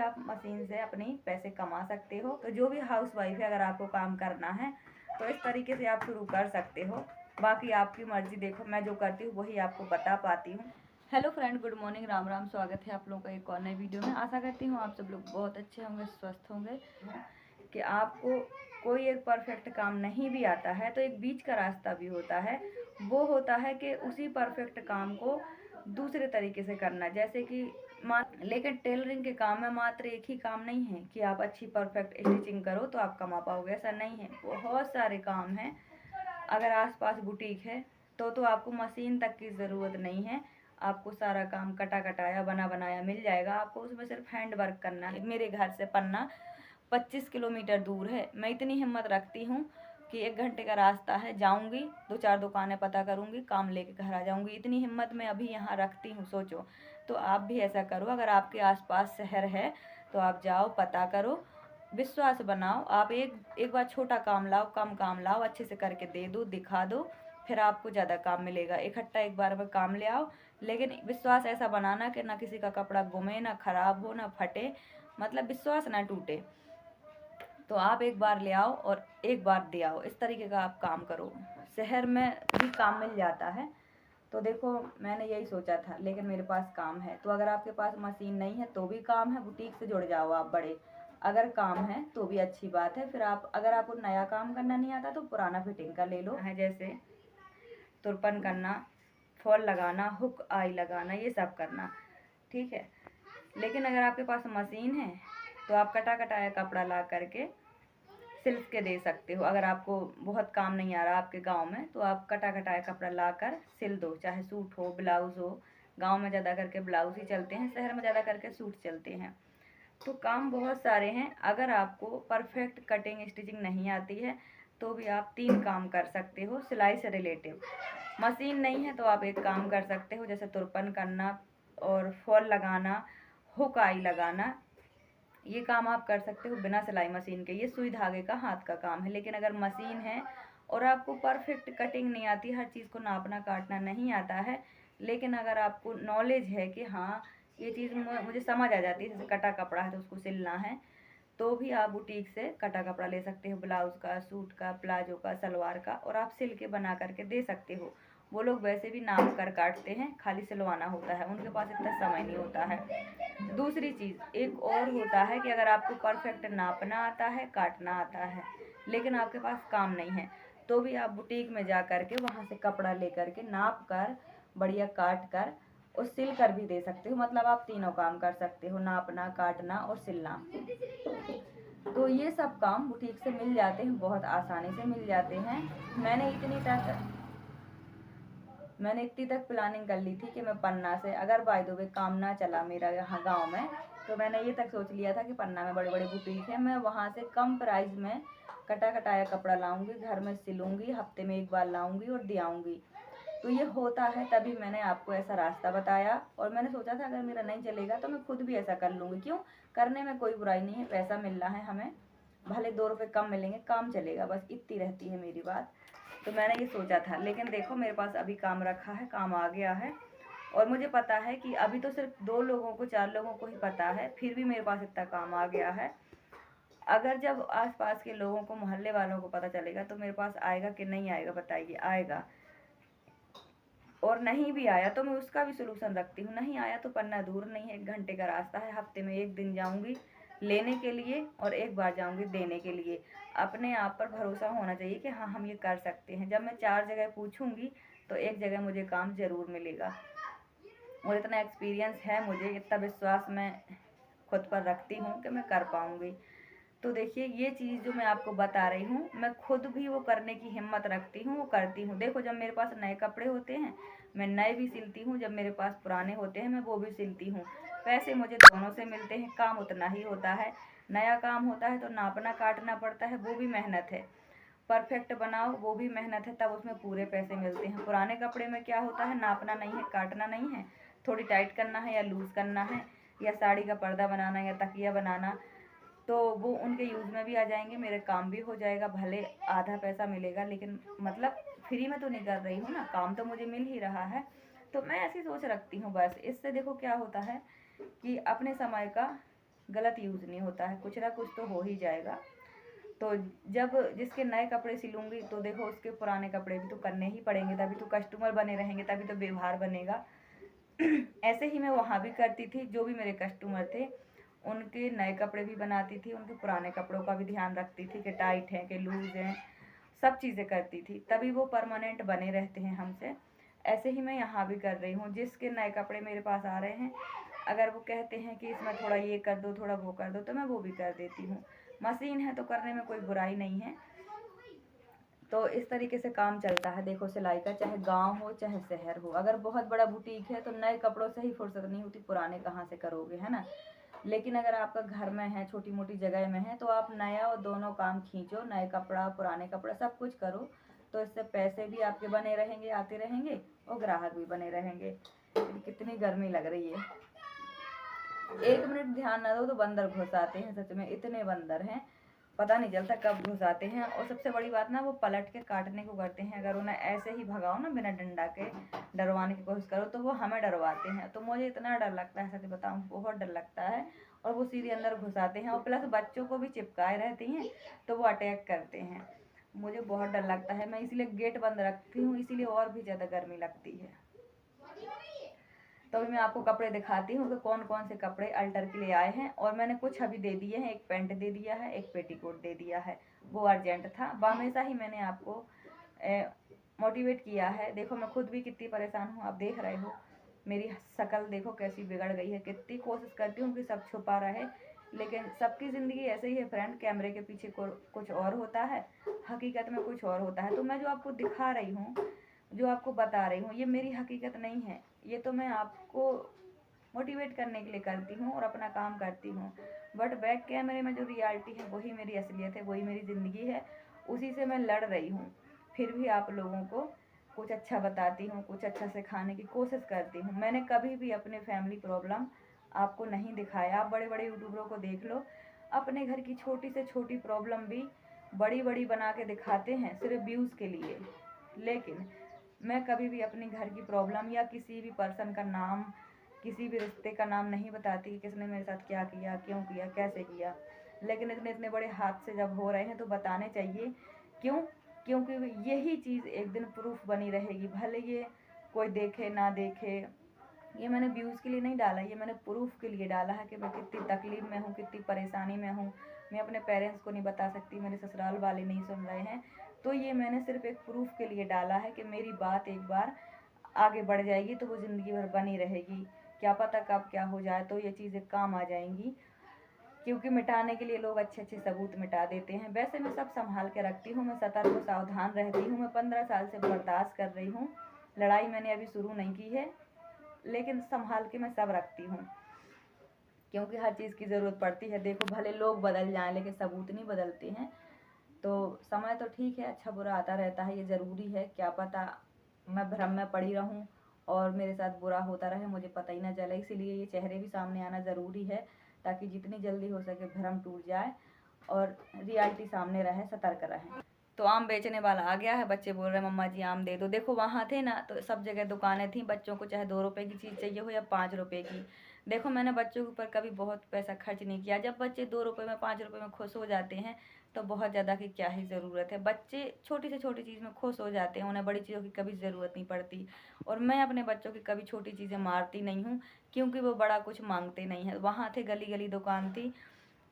आप मशीन से अपनी पैसे कमा सकते हो। तो जो भी हाउस वाइफ है, अगर आपको काम करना है तो इस तरीके से आप शुरू कर सकते हो। बाकी आपकी मर्जी। देखो मैं जो करती हूँ वही आपको बता पाती हूँ। Hello friend, good morning, Ram Ram. स्वागत है आप लोगों का एक और नई वीडियो में। आशा करती हूँ आप सब लोग बहुत अच्छे होंगे, स्वस्थ होंगे। कि आपको कोई एक परफेक्ट काम नहीं भी आता है तो एक बीच का रास्ता भी होता है। वो होता है कि उसी परफेक्ट काम को दूसरे तरीके से करना। जैसे कि लेकिन टेलरिंग के काम में मात्र एक ही काम नहीं है कि आप अच्छी परफेक्ट स्टिचिंग करो तो आप कमा पाओगे, ऐसा नहीं है। बहुत सारे काम हैं। अगर आसपास बुटीक है तो आपको मशीन तक की ज़रूरत नहीं है। आपको सारा काम कटा कटाया बना बनाया मिल जाएगा। आपको उसमें सिर्फ हैंड वर्क करना है। मेरे घर से पन्ना 25 किलोमीटर दूर है। मैं इतनी हिम्मत रखती हूँ कि 1 घंटे का रास्ता है, जाऊँगी 2-4 दुकानें पता करूँगी, काम लेके घर आ जाऊँगी। इतनी हिम्मत मैं अभी यहाँ रखती हूँ, सोचो। तो आप भी ऐसा करो। अगर आपके आसपास शहर है तो आप जाओ, पता करो, विश्वास बनाओ। आप एक बार छोटा काम लाओ, कम काम लाओ, अच्छे से करके दे दो, दिखा दो, फिर आपको ज़्यादा काम मिलेगा। इकट्ठा एक बार में काम ले आओ, लेकिन विश्वास ऐसा बनाना कि ना किसी का कपड़ा गुमे, ना खराब हो, ना फटे, मतलब विश्वास ना टूटे। तो आप एक बार ले आओ और एक बार दे आओ, इस तरीके का आप काम करो। शहर में भी काम मिल जाता है। तो देखो मैंने यही सोचा था, लेकिन मेरे पास काम है। तो अगर आपके पास मशीन नहीं है तो भी काम है, बुटीक से जुड़ जाओ आप बड़े। अगर काम है तो भी अच्छी बात है। फिर आप, अगर आपको नया काम करना नहीं आता तो पुराना फिटिंग का ले लो है। जैसे तुरपन करना, फॉल लगाना, हुक आई लगाना, ये सब करना, ठीक है। लेकिन अगर आपके पास मशीन है तो आप कटा कटाया कपड़ा ला करके सिल के दे सकते हो। अगर आपको बहुत काम नहीं आ रहा आपके गांव में तो आप कटा कटाया कपड़ा ला कर सिल दो, चाहे सूट हो, ब्लाउज़ हो। गांव में ज़्यादा करके ब्लाउज़ ही चलते हैं, शहर में ज़्यादा करके सूट चलते हैं। तो काम बहुत सारे हैं। अगर आपको परफेक्ट कटिंग स्टिचिंग नहीं आती है तो भी आप 3 काम कर सकते हो सिलाई से रिलेटिव। मशीन नहीं है तो आप एक काम कर सकते हो, जैसे तुरपन करना और फॉल लगाना, हुक आई लगाना। ये काम आप कर सकते हो बिना सिलाई मशीन के। ये सुई धागे का हाथ का काम है। लेकिन अगर मशीन है और आपको परफेक्ट कटिंग नहीं आती, हर चीज़ को नापना काटना नहीं आता है, लेकिन अगर आपको नॉलेज है कि हाँ ये चीज़ मुझे समझ आ जाती है, जैसे कटा कपड़ा है तो उसको सिलना है, तो भी आप बुटीक से कटा कपड़ा ले सकते हो, ब्लाउज़ का, सूट का, प्लाजो का, सलवार का, और आप सिल के बना करके दे सकते हो। वो लोग वैसे भी नाप कर काटते हैं, खाली सिलवाना होता है, उनके पास इतना समय नहीं होता है। दूसरी चीज़ एक और होता है कि अगर आपको परफेक्ट नापना आता है, काटना आता है, लेकिन आपके पास काम नहीं है, तो भी आप बुटीक में जा कर के वहाँ से कपड़ा ले कर के नाप कर बढ़िया काट कर और सिल कर भी दे सकते हो। मतलब आप तीनों काम कर सकते हो, नापना, काटना और सिलना। तो ये सब काम बुटीक से मिल जाते हैं, बहुत आसानी से मिल जाते हैं। मैंने इतनी तक प्लानिंग कर ली थी कि मैं पन्ना से, अगर बाय द वे काम ना चला मेरा यहाँ गांव में, तो मैंने ये तक सोच लिया था कि पन्ना में बड़े बड़े बुटीक हैं, मैं वहाँ से कम प्राइस में कटा कटाया कपड़ा लाऊंगी, घर में सिलूंगी, हफ्ते में एक बार लाऊंगी और दे आऊँगी। तो ये होता है, तभी मैंने आपको ऐसा रास्ता बताया। और मैंने सोचा था अगर मेरा नहीं चलेगा तो मैं खुद भी ऐसा कर लूँगी। क्यों, करने में कोई बुराई नहीं है, पैसा मिल रहा है हमें, भले 2 रुपये कम मिलेंगे, काम चलेगा, बस इतनी रहती है मेरी बात। तो मैंने ये सोचा था, लेकिन देखो मेरे पास अभी काम रखा है, काम आ गया है। और मुझे पता है कि अभी तो सिर्फ 2 लोगों को, 4 लोगों को ही पता है, फिर भी मेरे पास इतना काम आ गया है। अगर जब आसपास के लोगों को, मोहल्ले वालों को पता चलेगा तो मेरे पास आएगा कि नहीं आएगा, बताइए? आएगा। और नहीं भी आया तो मैं उसका भी सलूशन रखती हूँ। नहीं आया तो पन्ना दूर नहीं है, 1 घंटे का रास्ता है, हफ्ते में 1 दिन जाऊँगी लेने के लिए और 1 बार जाऊँगी देने के लिए। अपने आप पर भरोसा होना चाहिए कि हाँ हम ये कर सकते हैं। जब मैं 4 जगह पूछूँगी तो एक जगह मुझे काम ज़रूर मिलेगा। और इतना एक्सपीरियंस है मुझे, इतना विश्वास मैं खुद पर रखती हूँ कि मैं कर पाऊँगी। तो देखिए ये चीज़ जो मैं आपको बता रही हूँ, मैं खुद भी वो करने की हिम्मत रखती हूँ, वो करती हूँ। देखो जब मेरे पास नए कपड़े होते हैं मैं नए भी सिलती हूँ, जब मेरे पास पुराने होते हैं मैं वो भी सिलती हूँ। पैसे मुझे दोनों से मिलते हैं, काम उतना ही होता है। नया काम होता है तो नापना काटना पड़ता है, वो भी मेहनत है। परफेक्ट बनाओ, वो भी मेहनत है, तब उसमें पूरे पैसे मिलते हैं। पुराने कपड़े में क्या होता है, नापना नहीं है, काटना नहीं है, थोड़ी टाइट करना है या लूज़ करना है, या साड़ी का पर्दा बनाना या तकिया बनाना, तो वो उनके यूज़ में भी आ जाएंगे, मेरे काम भी हो जाएगा। भले आधा पैसा मिलेगा, लेकिन मतलब फ्री में तो नहीं कर रही हूँ ना, काम तो मुझे मिल ही रहा है। तो मैं ऐसी सोच रखती हूँ बस। इससे देखो क्या होता है कि अपने समय का गलत यूज़ नहीं होता है, कुछ ना कुछ तो हो ही जाएगा। तो जब जिसके नए कपड़े सिलूँगी तो देखो उसके पुराने कपड़े भी तो करने ही पड़ेंगे, तभी तो कस्टमर बने रहेंगे, तभी तो व्यवहार बनेगा। ऐसे ही मैं वहाँ भी करती थी, जो भी मेरे कस्टमर थे उनके नए कपड़े भी बनाती थी, उनके पुराने कपड़ों का भी ध्यान रखती थी कि टाइट हैं कि लूज़ हैं, सब चीज़ें करती थी, तभी वो परमानेंट बने रहते हैं हमसे। ऐसे ही मैं यहाँ भी कर रही हूँ, जिसके नए कपड़े मेरे पास आ रहे हैं, अगर वो कहते हैं कि इसमें थोड़ा ये कर दो, थोड़ा वो कर दो, तो मैं वो भी कर देती हूँ। मशीन है तो करने में कोई बुराई नहीं है। तो इस तरीके से काम चलता है देखो सिलाई का, चाहे गांव हो चाहे शहर हो। अगर बहुत बड़ा बुटीक है तो नए कपड़ों से ही फुर्सत नहीं होती, पुराने कहाँ से करोगे, है ना। लेकिन अगर आपका घर में है, छोटी मोटी जगह में है, तो आप नया और दोनों काम खींचो, नए कपड़ा पुराने कपड़ा सब कुछ करो। तो इससे पैसे भी आपके बने रहेंगे, आते रहेंगे, और ग्राहक भी बने रहेंगे। कितनी गर्मी लग रही है, 1 मिनट ध्यान ना दो तो बंदर घुस आते हैं, सच में इतने बंदर हैं, पता नहीं चलता कब घुस आते हैं। और सबसे बड़ी बात ना, वो पलट के काटने को करते हैं। अगर उन्हें ऐसे ही भगाओ ना, बिना डंडा के डरवाने की कोशिश करो, तो वो हमें डरवाते हैं। तो मुझे इतना डर लगता है, सच बताऊं, बहुत डर लगता है। और वो सीधे अंदर घुस आते हैं, और प्लस बच्चों को भी चिपकाए रहती हैं, तो वो अटैक करते हैं। मुझे बहुत डर लगता है, मैं इसीलिए गेट बंद रखती हूँ, इसीलिए और भी ज़्यादा गर्मी लगती है। तो अभी मैं आपको कपड़े दिखाती हूँ कि कौन कौन से कपड़े अल्टर के लिए आए हैं। और मैंने कुछ अभी दे दिए हैं, एक पैंट दे दिया है, एक पेटीकोट दे दिया है, वो अर्जेंट था। हमेशा ही मैंने आपको मोटिवेट किया है। देखो मैं खुद भी कितनी परेशान हूँ, आप देख रहे हो मेरी शक्ल देखो कैसी बिगड़ गई है। कितनी कोशिश करती हूँ कि सब छुपा रहे, लेकिन सबकी ज़िंदगी ऐसे ही है फ्रेंड, कैमरे के पीछे कुछ और होता है, हकीकत में कुछ और होता है। तो मैं जो आपको दिखा रही हूँ, जो आपको बता रही हूँ, ये मेरी हकीकत नहीं है, ये तो मैं आपको मोटिवेट करने के लिए करती हूँ और अपना काम करती हूँ। बट बैक कैमरे में जो रियलिटी है वही मेरी असलियत है, वही मेरी ज़िंदगी है, उसी से मैं लड़ रही हूँ। फिर भी आप लोगों को कुछ अच्छा बताती हूँ, कुछ अच्छा सिखाने की कोशिश करती हूँ। मैंने कभी भी अपने फैमिली प्रॉब्लम आपको नहीं दिखाया। आप बड़े बड़े यूट्यूबरों को देख लो, अपने घर की छोटी से छोटी प्रॉब्लम भी बड़ी बड़ी बना के दिखाते हैं सिर्फ व्यूज़ के लिए। लेकिन मैं कभी भी अपने घर की प्रॉब्लम या किसी भी पर्सन का नाम, किसी भी रिश्ते का नाम नहीं बताती कि किसने मेरे साथ क्या किया, क्यों किया, कैसे किया। लेकिन इतने इतने बड़े हादसे जब हो रहे हैं तो बताने चाहिए। क्यों? क्योंकि यही चीज़ एक दिन प्रूफ बनी रहेगी, भले ये कोई देखे ना देखे। ये मैंने व्यूज़ के लिए नहीं डाला, ये मैंने प्रूफ के लिए डाला है कि मैं कितनी तकलीफ़ में हूँ, कितनी परेशानी में हूँ। मैं अपने पेरेंट्स को नहीं बता सकती, मेरे ससुराल वाले नहीं सुन रहे हैं। तो ये मैंने सिर्फ एक प्रूफ के लिए डाला है कि मेरी बात एक बार आगे बढ़ जाएगी तो वो ज़िंदगी भर बनी रहेगी। क्या पता कब क्या हो जाए, तो ये चीज़ें काम आ जाएंगी। क्योंकि मिटाने के लिए लोग अच्छे अच्छे सबूत मिटा देते हैं। वैसे मैं सब संभाल के रखती हूँ, मैं सतर्क और सावधान रहती हूँ। मैं 15 साल से बर्दाश्त कर रही हूँ, लड़ाई मैंने अभी शुरू नहीं की है, लेकिन संभाल के मैं सब रखती हूँ, क्योंकि हर चीज़ की ज़रूरत पड़ती है। देखो भले लोग बदल जाएं, लेकिन सबूत नहीं बदलते हैं। तो समय तो ठीक है, अच्छा बुरा आता रहता है, ये ज़रूरी है। क्या पता मैं भ्रम में पड़ी रहूं और मेरे साथ बुरा होता रहे, मुझे पता ही ना चले। इसीलिए ये चेहरे भी सामने आना ज़रूरी है, ताकि जितनी जल्दी हो सके भ्रम टूट जाए और रियलिटी सामने रहे, सतर्क रहें। तो आम बेचने वाला आ गया है, बच्चे बोल रहे हैं मम्मा जी आम दे दो। देखो वहाँ थे ना तो सब जगह दुकानें थी, बच्चों को चाहे 2 रुपए की चीज़ चाहिए हो या 5 रुपए की। देखो मैंने बच्चों के ऊपर कभी बहुत पैसा खर्च नहीं किया। जब बच्चे 2 रुपए में 5 रुपए में खुश हो जाते हैं तो बहुत ज़्यादा की क्या ही ज़रूरत है। बच्चे छोटी से छोटी चीज़ में खुश हो जाते हैं, उन्हें बड़ी चीज़ों की कभी ज़रूरत नहीं पड़ती। और मैं अपने बच्चों की कभी छोटी चीज़ें मारती नहीं हूँ, क्योंकि वो बड़ा कुछ मांगते नहीं हैं। वहाँ थे, गली गली दुकान थी,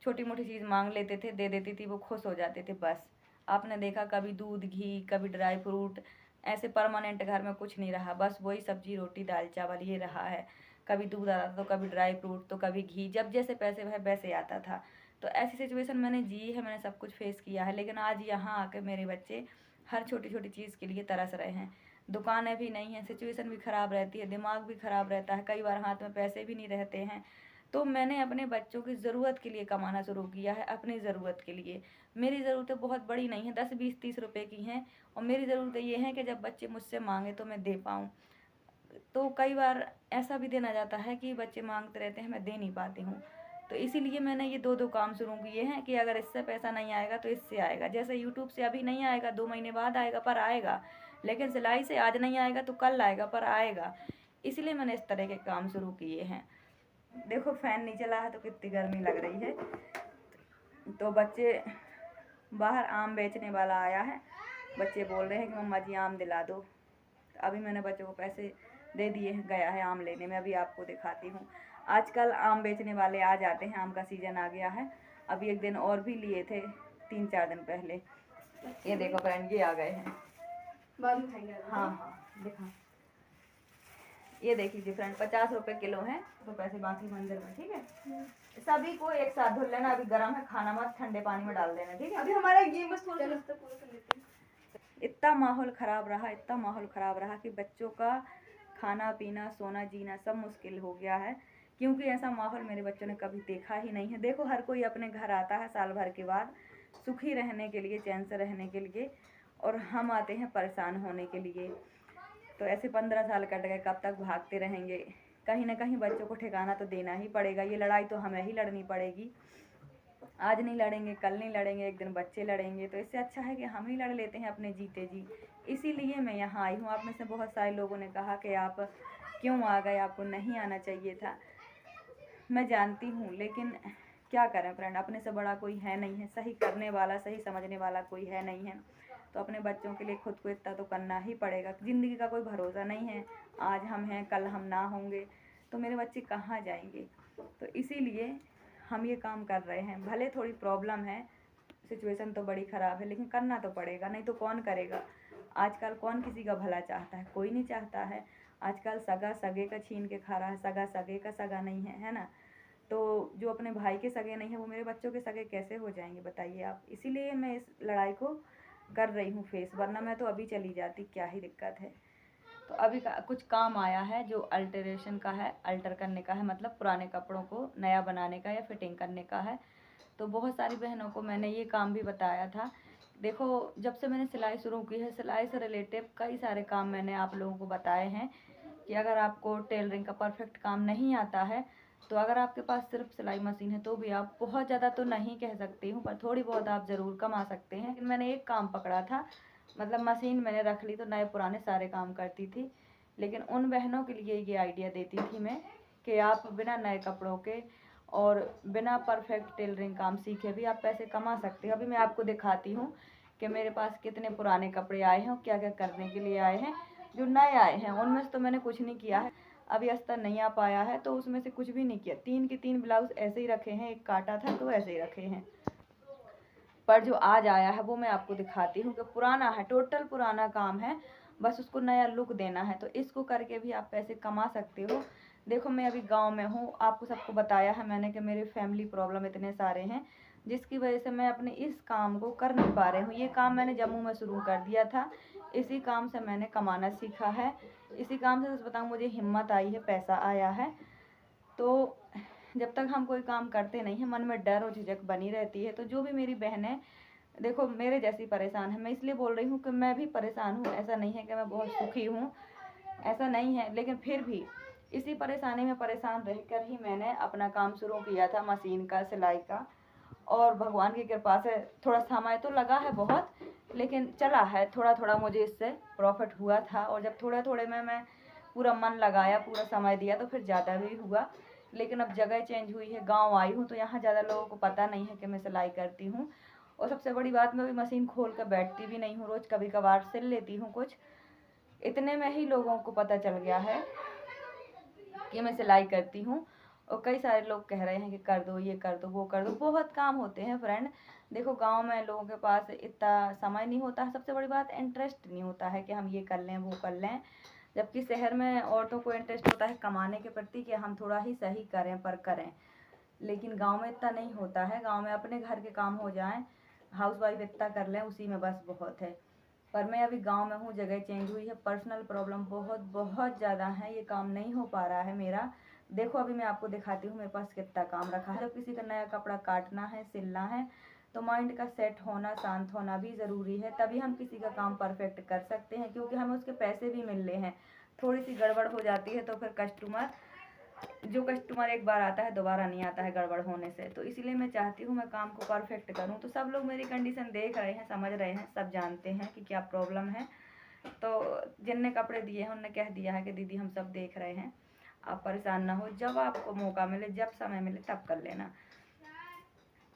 छोटी मोटी चीज़ मांग लेते थे, दे देती थी, वो खुश हो जाते थे बस। आपने देखा कभी दूध घी, कभी ड्राई फ्रूट, ऐसे परमानेंट घर में कुछ नहीं रहा, बस वही सब्जी रोटी दाल चावल ये रहा है। कभी दूध आता था तो कभी ड्राई फ्रूट तो कभी घी, जब जैसे पैसे वह वैसे आता था। तो ऐसी सिचुएशन मैंने जी है, मैंने सब कुछ फेस किया है। लेकिन आज यहाँ आकर मेरे बच्चे हर छोटी छोटी चीज़ के लिए तरस रहे हैं। दुकानें भी नहीं हैं, सिचुएशन भी ख़राब रहती है, दिमाग भी ख़राब रहता है, कई बार हाथ में पैसे भी नहीं रहते हैं। तो मैंने अपने बच्चों की ज़रूरत के लिए कमाना शुरू किया है, अपनी ज़रूरत के लिए। मेरी ज़रूरतें बहुत बड़ी नहीं हैं, 10 20 30 रुपए की हैं। और मेरी ज़रूरतें ये हैं कि जब बच्चे मुझसे मांगे तो मैं दे पाऊँ। तो कई बार ऐसा भी दिन आ जाता है कि बच्चे मांगते रहते हैं, मैं दे नहीं पाती हूँ। तो इसीलिए मैंने ये 2 काम शुरू किए हैं कि अगर इससे पैसा नहीं आएगा तो इससे आएगा। जैसे यूट्यूब से अभी नहीं आएगा, 2 महीने बाद आएगा, पर आएगा। लेकिन सिलाई से आज नहीं आएगा तो कल आएगा, पर आएगा। इसलिए मैंने इस तरह के काम शुरू किए हैं। देखो फैन नहीं चला है तो कितनी गर्मी लग रही है। तो बच्चे बाहर आम बेचने वाला आया है, बच्चे बोल रहे हैं कि मम्मा जी आम दिला दो। तो अभी मैंने बच्चों को पैसे दे दिए हैं, गया है आम लेने में। अभी आपको दिखाती हूँ। आजकल आम बेचने वाले आ जाते हैं, आम का सीज़न आ गया है। अभी एक दिन और भी लिए थे 3-4 दिन पहले। ये देखो फ्रेंड, ये आ गए हैं। बाद में खाएंगे। हाँ हाँ दिखा, ये देखिए फ्रेंड 50 रुपए किलो है। तो पैसे बाकी मंदिर में, ठीक है। सभी को एक साथ धुल लेना। अभी गर्म है, खाना मत ठंडे पानी में डाल देना, ठीक है। अभी हमारा गेम बस थोड़ा सा पूरा कर लेते हैं। इतना माहौल ख़राब रहा, इतना माहौल ख़राब रहा कि बच्चों का खाना पीना सोना जीना सब मुश्किल हो गया है। क्योंकि ऐसा माहौल मेरे बच्चों ने कभी देखा ही नहीं है। देखो हर कोई अपने घर आता है साल भर के बाद सुखी रहने के लिए, चैन से रहने के लिए, और हम आते हैं परेशान होने के लिए। तो ऐसे 15 साल कट गए, कब तक भागते रहेंगे। कहीं ना कहीं बच्चों को ठिकाना तो देना ही पड़ेगा। ये लड़ाई तो हमें ही लड़नी पड़ेगी। आज नहीं लड़ेंगे, कल नहीं लड़ेंगे, एक दिन बच्चे लड़ेंगे। तो इससे अच्छा है कि हम ही लड़ लेते हैं अपने जीते जी। इसीलिए मैं यहाँ आई हूँ। आप में से बहुत सारे लोगों ने कहा कि आप क्यों आ गए, आपको नहीं आना चाहिए था। मैं जानती हूँ, लेकिन क्या करें फ्रेंड, अपने से बड़ा कोई है नहीं है, सही करने वाला, सही समझने वाला कोई है नहीं है। तो अपने बच्चों के लिए खुद को इतना तो करना ही पड़ेगा। ज़िंदगी का कोई भरोसा नहीं है, आज हम हैं कल हम ना होंगे, तो मेरे बच्चे कहाँ जाएंगे। तो इसीलिए हम ये काम कर रहे हैं। भले थोड़ी प्रॉब्लम है, सिचुएशन तो बड़ी ख़राब है, लेकिन करना तो पड़ेगा, नहीं तो कौन करेगा। आजकल कौन किसी का भला चाहता है, कोई नहीं चाहता है। आजकल सगा सगे का छीन के खा रहा है, सगा सगे का सगा नहीं है, है ना। तो जो अपने भाई के सगे नहीं है वो मेरे बच्चों के सगे कैसे हो जाएंगे बताइए आप। इसीलिए मैं इस लड़ाई को कर रही हूँ फेस, वरना मैं तो अभी चली जाती, क्या ही दिक्कत है। तो अभी कुछ काम आया है जो अल्टरेशन का है, अल्टर करने का है, मतलब पुराने कपड़ों को नया बनाने का या फिटिंग करने का है। तो बहुत सारी बहनों को मैंने ये काम भी बताया था। देखो जब से मैंने सिलाई शुरू की है, सिलाई से रिलेटेड कई सारे काम मैंने आप लोगों को बताए हैं कि अगर आपको टेलरिंग का परफेक्ट काम नहीं आता है, तो अगर आपके पास सिर्फ सिलाई मशीन है तो भी आप बहुत ज़्यादा तो नहीं कह सकती हूँ, पर थोड़ी बहुत आप ज़रूर कमा सकते हैं। लेकिन मैंने एक काम पकड़ा था, मतलब मशीन मैंने रख ली तो नए पुराने सारे काम करती थी। लेकिन उन बहनों के लिए ये आइडिया देती थी मैं कि आप बिना नए कपड़ों के और बिना परफेक्ट टेलरिंग काम सीखे भी आप पैसे कमा सकते हो। अभी मैं आपको दिखाती हूँ कि मेरे पास कितने पुराने कपड़े आए हैं और क्या क्या करने के लिए आए हैं। जो नए आए हैं उनमें से तो मैंने कुछ नहीं किया है। अभी अस्तर नहीं आ पाया है तो उसमें से कुछ भी नहीं किया। 3 के 3 ब्लाउज ऐसे ही रखे हैं, एक काटा था तो ऐसे ही रखे हैं। पर जो आज आया है वो मैं आपको दिखाती हूँ कि पुराना है, टोटल पुराना काम है, बस उसको नया लुक देना है। तो इसको करके भी आप पैसे कमा सकते हो। देखो मैं अभी गांव में हूँ, आपको सबको बताया है मैंने कि मेरे फैमिली प्रॉब्लम इतने सारे हैं जिसकी वजह से मैं अपने इस काम को कर नहीं पा रही हूँ। ये काम मैंने जम्मू में शुरू कर दिया था, इसी काम से मैंने कमाना सीखा है, इसी काम से सच बताऊँ मुझे हिम्मत आई है, पैसा आया है। तो जब तक हम कोई काम करते नहीं हैं मन में डर और झिझक बनी रहती है। तो जो भी मेरी बहनें देखो मेरे जैसी परेशान है, मैं इसलिए बोल रही हूँ कि मैं भी परेशान हूँ, ऐसा नहीं है कि मैं बहुत सुखी हूँ, ऐसा नहीं है। लेकिन फिर भी इसी परेशानी में परेशान रहकर ही मैंने अपना काम शुरू किया था मशीन का, सिलाई का। और भगवान की कृपा से थोड़ा समय तो लगा है बहुत, लेकिन चला है। थोड़ा थोड़ा मुझे इससे प्रॉफिट हुआ था, और जब थोड़े थोड़े में मैं पूरा मन लगाया, पूरा समय दिया, तो फिर ज़्यादा भी हुआ। लेकिन अब जगह चेंज हुई है, गांव आई हूँ, तो यहाँ ज़्यादा लोगों को पता नहीं है कि मैं सिलाई करती हूँ। और सबसे बड़ी बात, मैं भी मशीन खोल कर बैठती भी नहीं हूँ, रोज़ कभी कभार सिल लेती हूँ कुछ। इतने में ही लोगों को पता चल गया है कि मैं सिलाई करती हूँ। और कई सारे लोग कह रहे हैं कि कर दो, ये कर दो, वो कर दो। बहुत काम होते हैं फ्रेंड। देखो गांव में लोगों के पास इतना समय नहीं होता है, सबसे बड़ी बात इंटरेस्ट नहीं होता है कि हम ये कर लें, वो कर लें। जबकि शहर में औरतों को इंटरेस्ट होता है कमाने के प्रति कि हम थोड़ा ही सही करें पर करें। लेकिन गांव में इतना नहीं होता है। गांव में अपने घर के काम हो जाएं, हाउसवाइफ इतना कर लें, उसी में बस बहुत है। पर मैं अभी गांव में हूँ, जगह चेंज हुई है, पर्सनल प्रॉब्लम बहुत बहुत ज़्यादा है, ये काम नहीं हो पा रहा है मेरा। देखो अभी मैं आपको दिखाती हूँ मेरे पास कितना काम रखा है। जब किसी का नया कपड़ा काटना है, सिलना है, तो माइंड का सेट होना, शांत होना भी ज़रूरी है, तभी हम किसी का काम परफेक्ट कर सकते हैं। क्योंकि हमें उसके पैसे भी मिल रहे हैं। थोड़ी सी गड़बड़ हो जाती है तो फिर कस्टमर एक बार आता है दोबारा नहीं आता है गड़बड़ होने से। तो इसीलिए मैं चाहती हूँ मैं काम को परफेक्ट करूँ। तो सब लोग मेरी कंडीशन देख रहे हैं, समझ रहे हैं, सब जानते हैं कि क्या प्रॉब्लम है। तो जिनने कपड़े दिए हैं उनने कह दिया है कि दीदी हम सब देख रहे हैं, आप परेशान ना हो, जब आपको मौका मिले, जब समय मिले तब कर लेना।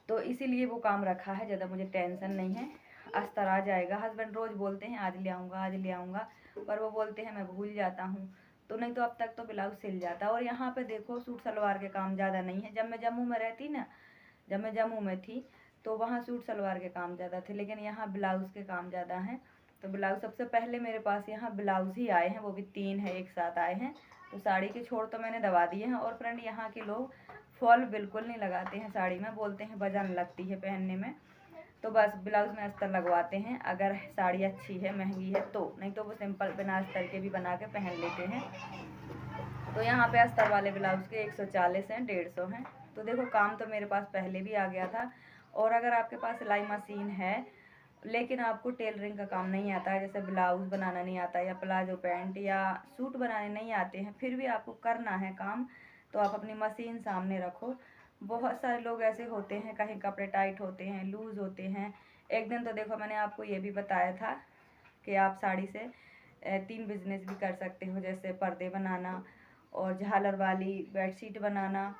तो इसीलिए वो काम रखा है, ज़्यादा मुझे टेंशन नहीं है। अस्तर आ जाएगा। हस्बैंड रोज़ बोलते हैं आज ले आऊँगा, आज ले आऊँगा, पर वो बोलते हैं मैं भूल जाता हूँ। तो नहीं तो अब तक तो ब्लाउज सिल जाता। और यहाँ पे देखो सूट सलवार के काम ज़्यादा नहीं है। जब मैं जम्मू में रहती ना, जब मैं जम्मू में थी तो वहाँ सूट सलवार के काम ज़्यादा थे, लेकिन यहाँ ब्लाउज़ के काम ज़्यादा हैं। तो ब्लाउज़ सबसे पहले मेरे पास यहाँ ब्लाउज़ ही आए हैं, वो भी 3 है एक साथ आए हैं। तो साड़ी के छोड़ तो मैंने दबा दिए हैं। और फ्रेंड यहाँ के लोग फॉल बिल्कुल नहीं लगाते हैं साड़ी में, बोलते हैं वजन लगती है पहनने में। तो बस ब्लाउज़ में अस्तर लगवाते हैं अगर साड़ी अच्छी है, महंगी है तो, नहीं तो वो सिंपल बिना अस्तर के भी बना के पहन लेते हैं। तो यहाँ पे अस्तर वाले ब्लाउज़ के 140 हैं, 150 हैं। तो देखो काम तो मेरे पास पहले भी आ गया था। और अगर आपके पास सिलाई मशीन है लेकिन आपको टेलरिंग का काम नहीं आता है, जैसे ब्लाउज़ बनाना नहीं आता या प्लाजो पैंट या सूट बनाने नहीं आते हैं, फिर भी आपको करना है काम, तो आप अपनी मशीन सामने रखो। बहुत सारे लोग ऐसे होते हैं, कहीं कपड़े टाइट होते हैं, लूज़ होते हैं। एक दिन तो देखो मैंने आपको ये भी बताया था कि आप साड़ी से 3 बिजनेस भी कर सकते हो, जैसे पर्दे बनाना और झालर वाली बेडशीट बनाना,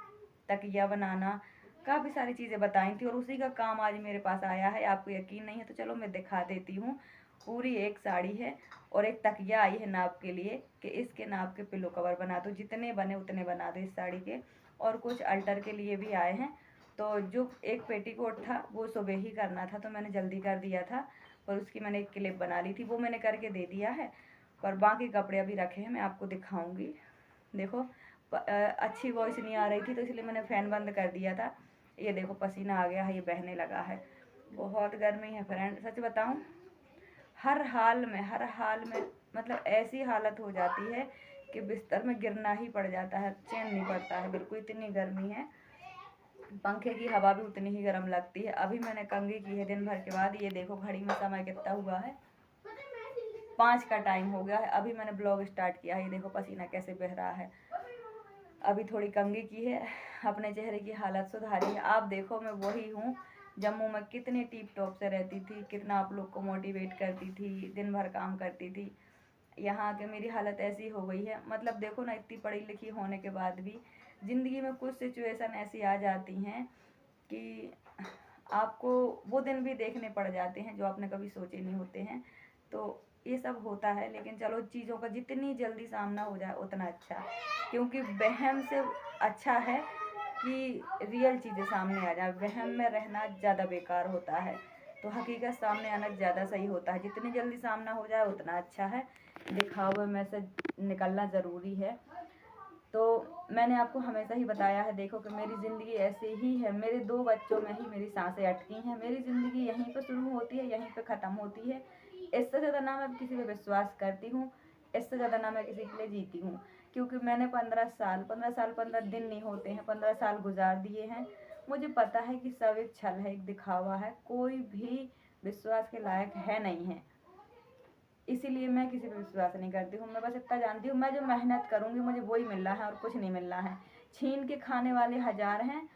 तकिया बनाना, काफ़ी सारी चीज़ें बताई थी। और उसी का काम आज मेरे पास आया है। आपको यकीन नहीं है तो चलो मैं दिखा देती हूँ। पूरी एक साड़ी है और एक तकिया आई है नाप के लिए कि इसके नाप के पिलो कवर बना दो, जितने बने उतने बना दो इस साड़ी के। और कुछ अल्टर के लिए भी आए हैं। तो जो एक पेटीकोट था वो सुबह ही करना था, तो मैंने जल्दी कर दिया था, और उसकी मैंने एक क्लिप बना ली थी, वो मैंने करके दे दिया है। पर बाकी कपड़े अभी रखे हैं, मैं आपको दिखाऊंगी। देखो अच्छी वॉइस नहीं आ रही थी तो इसलिए मैंने फ़ैन बंद कर दिया था। ये देखो पसीना आ गया है, ये बहने लगा है, बहुत गर्मी है फ्रेंड। सच बताऊं, हर हाल में मतलब ऐसी हालत हो जाती है कि बिस्तर में गिरना ही पड़ जाता है, चैन नहीं पड़ता है बिल्कुल, इतनी गर्मी है। पंखे की हवा भी उतनी ही गर्म लगती है। अभी मैंने कंघी की है दिन भर के बाद। ये देखो घड़ी में समय कितना हुआ है, 5 का टाइम हो गया है। अभी मैंने ब्लॉग स्टार्ट किया है। ये देखो पसीना कैसे बह रहा है। अभी थोड़ी कंघी की है, अपने चेहरे की हालत सुधारी है। आप देखो मैं वही हूँ, जम्मू में कितनी टिप टॉप से रहती थी, कितना आप लोग को मोटिवेट करती थी, दिन भर काम करती थी। यहाँ आके मेरी हालत ऐसी हो गई है। मतलब देखो ना, इतनी पढ़ी लिखी होने के बाद भी ज़िंदगी में कुछ सिचुएशन ऐसी आ जाती हैं कि आपको वो दिन भी देखने पड़ जाते हैं जो आपने कभी सोचे नहीं होते हैं। तो ये सब होता है, लेकिन चलो चीज़ों का जितनी जल्दी सामना हो जाए उतना अच्छा, क्योंकि वहम से अच्छा है कि रियल चीज़ें सामने आ जाए। वहम में रहना ज़्यादा बेकार होता है, तो हकीकत सामने आना ज़्यादा सही होता है। जितनी जल्दी सामना हो जाए उतना अच्छा है। दिखावे में से निकलना ज़रूरी है। तो मैंने आपको हमेशा ही बताया है, देखो कि मेरी ज़िंदगी ऐसे ही है। मेरे 2 बच्चों में ही मेरी सांसें अटकी हैं। मेरी ज़िंदगी यहीं पर शुरू होती है, यहीं पर ख़त्म होती है। इससे ज़्यादा ना मैं किसी पे विश्वास करती हूँ, इससे ज़्यादा ना मैं किसी के लिए जीती हूँ। क्योंकि मैंने 15 दिन नहीं होते हैं, 15 साल गुजार दिए हैं। मुझे पता है कि सब एक छल है, एक दिखावा है, कोई भी विश्वास के लायक है नहीं है। इसीलिए मैं किसी पे विश्वास नहीं करती हूँ। मैं बस इतना जानती हूँ, मैं जो मेहनत करूँगी मुझे वही मिल रहा है और कुछ नहीं मिल रहा है। छीन के खाने वाले 1000 हैं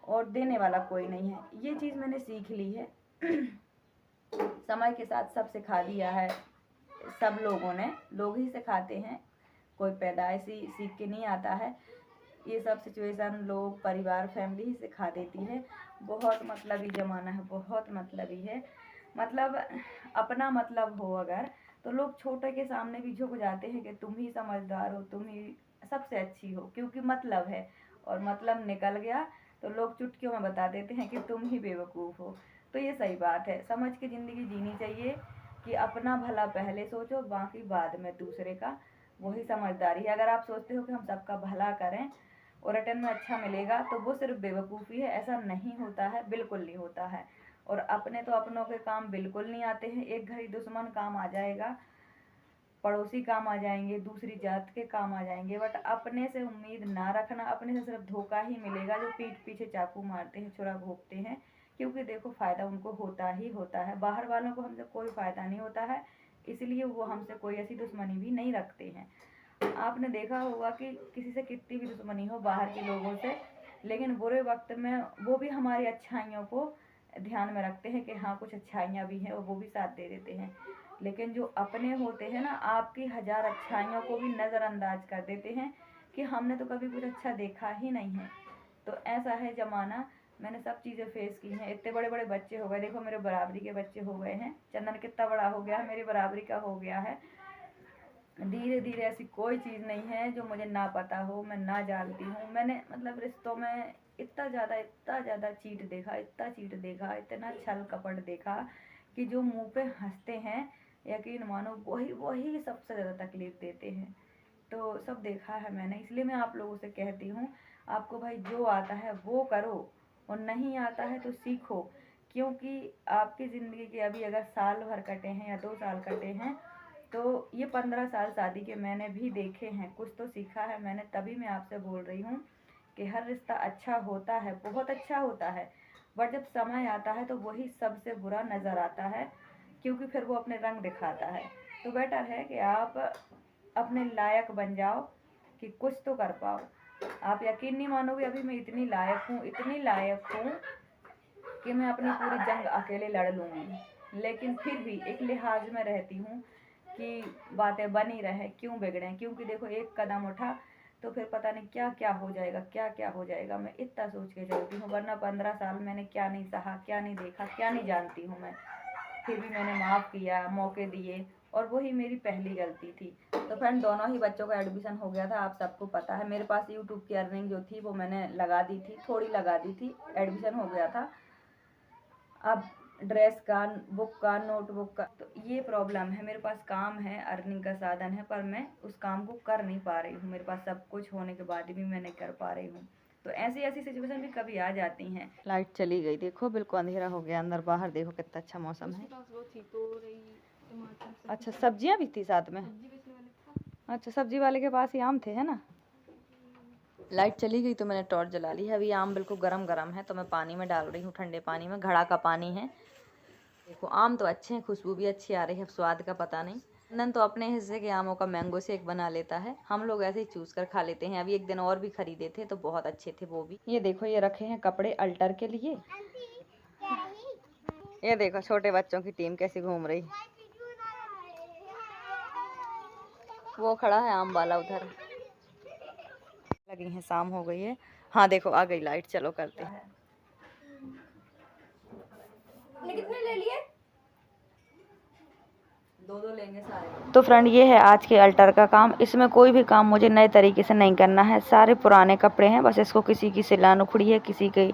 और देने वाला कोई नहीं है। ये चीज़ मैंने सीख ली है। समय के साथ सब सिखा दिया है, सब लोगों ने, लोग ही सिखाते हैं, कोई पैदाइशी सीख के नहीं आता है। ये सब सिचुएशन लोग, परिवार, फैमिली ही सिखा देती है। बहुत मतलबी ज़माना है, बहुत मतलबी है। मतलब अपना मतलब हो अगर, तो लोग छोटे के सामने भी झुक जाते हैं कि तुम ही समझदार हो, तुम ही सबसे अच्छी हो, क्योंकि मतलब है। और मतलब निकल गया तो लोग चुटकियों में बता देते हैं कि तुम ही बेवकूफ़ हो। तो ये सही बात है, समझ के ज़िंदगी जीनी चाहिए कि अपना भला पहले सोचो, बाकी बाद में दूसरे का, वही समझदारी है। अगर आप सोचते हो कि हम सबका भला करें और रिटर्न में अच्छा मिलेगा, तो वो सिर्फ बेवकूफ़ी है। ऐसा नहीं होता है, बिल्कुल नहीं होता है। और अपने तो अपनों के काम बिल्कुल नहीं आते हैं। एक घड़ी दुश्मन काम आ जाएगा, पड़ोसी काम आ जाएंगे, दूसरी जात के काम आ जाएंगे, बट अपने से उम्मीद ना रखना। अपने से सिर्फ धोखा ही मिलेगा। जो पीठ पीछे चाकू मारते हैं, छुरा घोंपते हैं, क्योंकि देखो फ़ायदा उनको होता ही होता है। बाहर वालों को हमसे कोई फ़ायदा नहीं होता है, इसलिए वो हमसे कोई ऐसी दुश्मनी भी नहीं रखते हैं। आपने देखा होगा कि किसी से कितनी भी दुश्मनी हो बाहर के लोगों से, लेकिन बुरे वक्त में वो भी हमारी अच्छाइयों को ध्यान में रखते हैं कि हाँ कुछ अच्छाइयाँ भी हैं, और वो भी साथ दे देते हैं। लेकिन जो अपने होते हैं ना, आपकी 1000 अच्छाइयों को भी नज़रअंदाज कर देते हैं कि हमने तो कभी कुछ अच्छा देखा ही नहीं है। तो ऐसा है ज़माना, मैंने सब चीज़ें फेस की हैं। इतने बड़े बड़े बच्चे हो गए, देखो मेरे बराबरी के बच्चे हो गए हैं। चंदन कितना बड़ा हो गया है, मेरी बराबरी का हो गया है। धीरे धीरे ऐसी कोई चीज़ नहीं है जो मुझे ना पता हो, मैं ना जानती हूँ। मैंने मतलब रिश्तों में इतना ज़्यादा चीट देखा, इतना चीट देखा, इतना छल कपट देखा कि जो मुंह पे हंसते हैं, यकीन मानो वही सबसे ज़्यादा तकलीफ़ देते हैं। तो सब देखा है मैंने, इसलिए मैं आप लोगों से कहती हूँ, आपको भाई जो आता है वो करो, और नहीं आता है तो सीखो। क्योंकि आपकी ज़िंदगी के अभी अगर साल भर कटे हैं या 2 साल कटे हैं, तो ये 15 साल शादी के मैंने भी देखे हैं, कुछ तो सीखा है मैंने। तभी मैं आपसे बोल रही हूँ कि हर रिश्ता अच्छा होता है, बहुत अच्छा होता है, बट जब समय आता है तो वही सबसे बुरा नज़र आता है, क्योंकि फिर वो अपने रंग दिखाता है। तो बेटर है कि आप अपने लायक बन जाओ कि कुछ तो कर पाओ। आप यकीन नहीं मानोगे, अभी मैं इतनी लायक हूँ कि मैं अपनी पूरी जंग अकेले लड़ लूँगी। लेकिन फिर भी एक लिहाज में रहती हूँ कि बातें बनी रहे, क्यों बिगड़ें। क्योंकि देखो एक कदम उठा तो फिर पता नहीं क्या क्या हो जाएगा, क्या क्या हो जाएगा, मैं इतना सोच के चलती हूँ। वरना 15 साल मैंने क्या नहीं सहा, क्या नहीं देखा, क्या नहीं जानती हूँ मैं। फिर भी मैंने माफ़ किया, मौके दिए, और वही मेरी पहली गलती थी। तो फ्रेंड, दोनों ही बच्चों का एडमिशन हो गया था, आप सबको पता है। मेरे पास यूट्यूब की अर्निंग जो थी वो मैंने लगा दी थी, थोड़ी लगा दी थी, एडमिशन हो गया था। अब ड्रेस का, बुक का, नोटबुक का, तो ये प्रॉब्लम है। मेरे पास काम है, अर्निंग का साधन है, पर मैं उस काम को कर नहीं पा रही हूँ। मेरे पास सब कुछ होने के बाद भी मैं नहीं कर पा रही हूँ। तो ऐसी सिचुएशन भी कभी आ जाती हैं। लाइट चली गई, देखो बिल्कुल अंधेरा हो गया अंदर। बाहर देखो कितना अच्छा मौसम है। अच्छा, सब्जियां भी थी साथ में? अच्छा, सब्जी वाले के पास ही आम थे, है ना? लाइट चली गई तो मैंने टॉर्च जला ली है। अभी आम बिल्कुल गरम गरम है, तो मैं पानी में डाल रही हूँ, ठंडे पानी में, घड़ा का पानी है। देखो आम तो अच्छे हैं, खुशबू भी अच्छी आ रही है, स्वाद का पता नहीं। नंदन तो अपने हिस्से के आमों का मैंगो शेक बना लेता है, हम लोग ऐसे ही चूज कर खा लेते हैं। अभी एक दिन और भी खरीदे थे तो बहुत अच्छे थे वो भी। ये देखो, ये रखे हैं कपड़े अल्टर के लिए। ये देखो छोटे बच्चों की टीम कैसी घूम रही। वो खड़ा है आम वाला उधर। लगी है, शाम हो गई है। हाँ देखो आ गई लाइट, चलो करते हैं। कितने ले लिए? दो लेंगे सारे। तो फ्रेंड, ये है आज के अल्टर का काम। इसमें कोई भी काम मुझे नए तरीके से नहीं करना है, सारे पुराने कपड़े हैं, बस इसको किसी की सिलान उखड़ी है, किसी की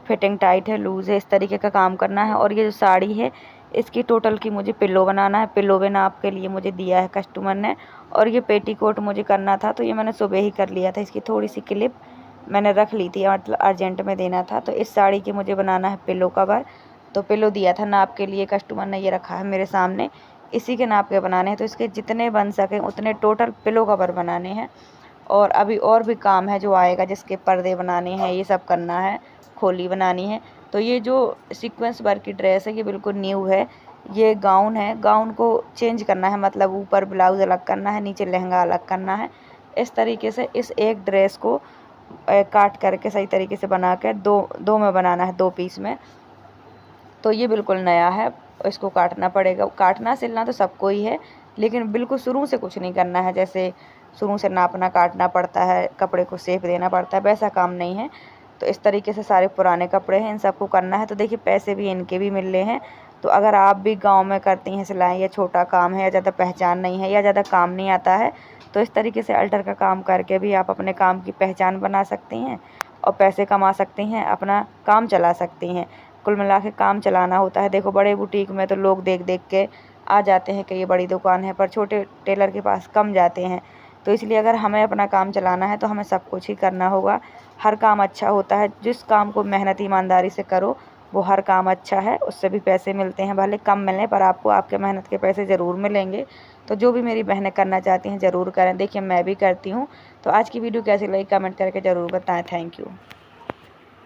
फिटिंग टाइट है, लूज़ है, इस तरीके का काम करना है। और ये जो साड़ी है इसकी टोटल की मुझे पिल्लो बनाना है। पिल्लो भी नाप के लिए मुझे दिया है कस्टमर ने। और ये पेटीकोट मुझे करना था, तो ये मैंने सुबह ही कर लिया था। इसकी थोड़ी सी क्लिप मैंने रख ली थी, मतलब अर्जेंट में देना था। तो इस साड़ी की मुझे बनाना है पिल्लो कवर। तो पिल्लो दिया था नाप के लिए कस्टमर ने, ये रखा है मेरे सामने, इसी के नाप के बनाने हैं। तो इसके जितने बन सके उतने टोटल पिलो कवर बनाने हैं। और अभी और भी काम है जो आएगा, जिसके पर्दे बनाने हैं, ये सब करना है, खोली बनानी है। तो ये जो सीक्वेंस वर्क की ड्रेस है ये बिल्कुल न्यू है। ये गाउन है, गाउन को चेंज करना है, मतलब ऊपर ब्लाउज अलग करना है, नीचे लहंगा अलग करना है। इस तरीके से इस एक ड्रेस को काट करके सही तरीके से बना के दो में बनाना है, 2 पीस में। तो ये बिल्कुल नया है, इसको काटना पड़ेगा। काटना सिलना तो सबको ही है, लेकिन बिल्कुल शुरू से कुछ नहीं करना है। जैसे शुरू से नापना काटना पड़ता है, कपड़े को शेप देना पड़ता है, वैसा काम नहीं है। तो इस तरीके से सारे पुराने कपड़े हैं, इन सबको करना है। तो देखिए पैसे भी इनके भी मिल रहे हैं। तो अगर आप भी गांव में करती हैं सिलाई, या छोटा काम है, या ज़्यादा पहचान नहीं है, या ज़्यादा काम नहीं आता है, तो इस तरीके से अल्टर का काम करके भी आप अपने काम की पहचान बना सकती हैं और पैसे कमा सकती हैं, अपना काम चला सकती हैं। कुल मिला के काम चलाना होता है। देखो बड़े बुटीक में तो लोग देख देख के आ जाते हैं कि ये बड़ी दुकान है, पर छोटे टेलर के पास कम जाते हैं। तो इसलिए अगर हमें अपना काम चलाना है तो हमें सब कुछ ही करना होगा। हर काम अच्छा होता है, जिस काम को मेहनत ईमानदारी से करो वो हर काम अच्छा है, उससे भी पैसे मिलते हैं, भले कम मिलें पर आपको आपके मेहनत के पैसे ज़रूर मिलेंगे। तो जो भी मेरी बहनें करना चाहती हैं ज़रूर करें। देखिए मैं भी करती हूँ। तो आज की वीडियो कैसी लगी कमेंट करके ज़रूर बताएं। Thank you.